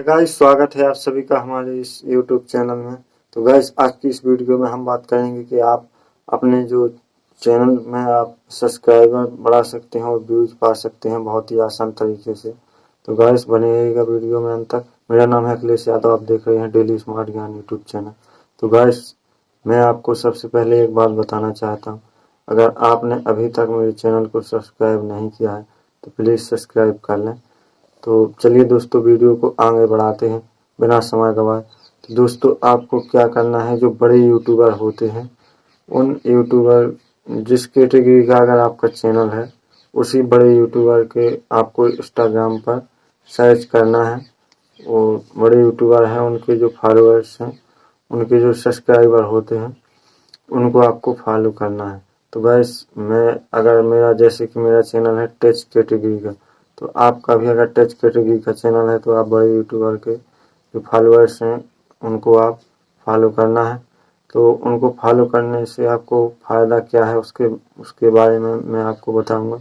Guys स्वागत है आप सभी का हमारे इस YouTube चैनल में। तो गाइस आज की इस वीडियो में हम बात करेंगे कि आप अपने जो चैनल में आप सब्सक्राइबर बढ़ा सकते हैं और व्यूज पा सकते हैं बहुत ही आसान तरीके से। तो गाइस बने रहिएगा वीडियो में अंत तक। मेरा नाम है अखिलेश यादव, आप देख रहे हैं डेली स्मार्ट ज्ञान यूट्यूब चैनल। तो गाइस मैं आपको सबसे पहले एक बात बताना चाहता हूँ, अगर आपने अभी तक मेरे चैनल को सब्सक्राइब नहीं किया है तो प्लीज़ सब्सक्राइब कर लें। तो चलिए दोस्तों वीडियो को आगे बढ़ाते हैं बिना समय गवाए। तो दोस्तों आपको क्या करना है, जो बड़े यूट्यूबर होते हैं उन यूट्यूबर जिस कैटेगरी का अगर आपका चैनल है उसी बड़े यूट्यूबर के आपको इंस्टाग्राम पर सर्च करना है। और बड़े यूट्यूबर हैं उनके जो फॉलोअर्स हैं, उनके जो सब्सक्राइबर होते हैं उनको आपको फॉलो करना है। तो गाइस अगर मेरा जैसे कि मेरा चैनल है टेच कैटेगरी का, तो आपका भी अगर टेच कैटेगरी का चैनल है तो आप बड़े यूट्यूबर के जो फॉलोअर्स हैं उनको आप फॉलो करना है। तो उनको फॉलो करने से आपको फ़ायदा क्या है उसके बारे में मैं आपको बताऊंगा।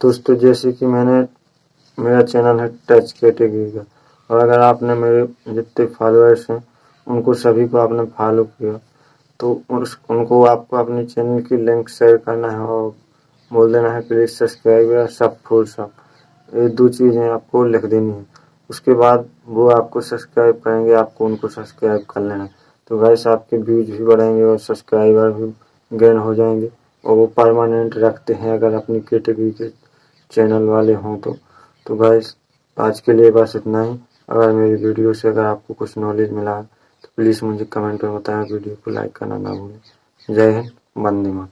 दोस्तों जैसे कि मेरा चैनल है टेच कैटेगरी का, और अगर आपने मेरे जितने फॉलोअर्स हैं उनको सभी को आपने फॉलो किया तो उनको आपको अपने चैनल की लिंक शेयर करना है और बोल देना है प्लीज़ सब्सक्राइब या सब फुल सब, ये दो चीज़ें आपको लिख देनी है। उसके बाद वो आपको सब्सक्राइब करेंगे, आपको उनको सब्सक्राइब कर लेना है। तो गाइस आपके व्यूज भी बढ़ेंगे और सब्सक्राइबर भी गेन हो जाएंगे, और वो परमानेंट रखते हैं अगर अपनी कैटेगरी के चैनल वाले हों तो गाइस आज के लिए बस इतना ही। अगर मेरी वीडियो से अगर आपको कुछ नॉलेज मिला है तो प्लीज़ मुझे कमेंट में बताएं, वीडियो को लाइक करना ना भूलें। जय हिंद, वंदे मातरम।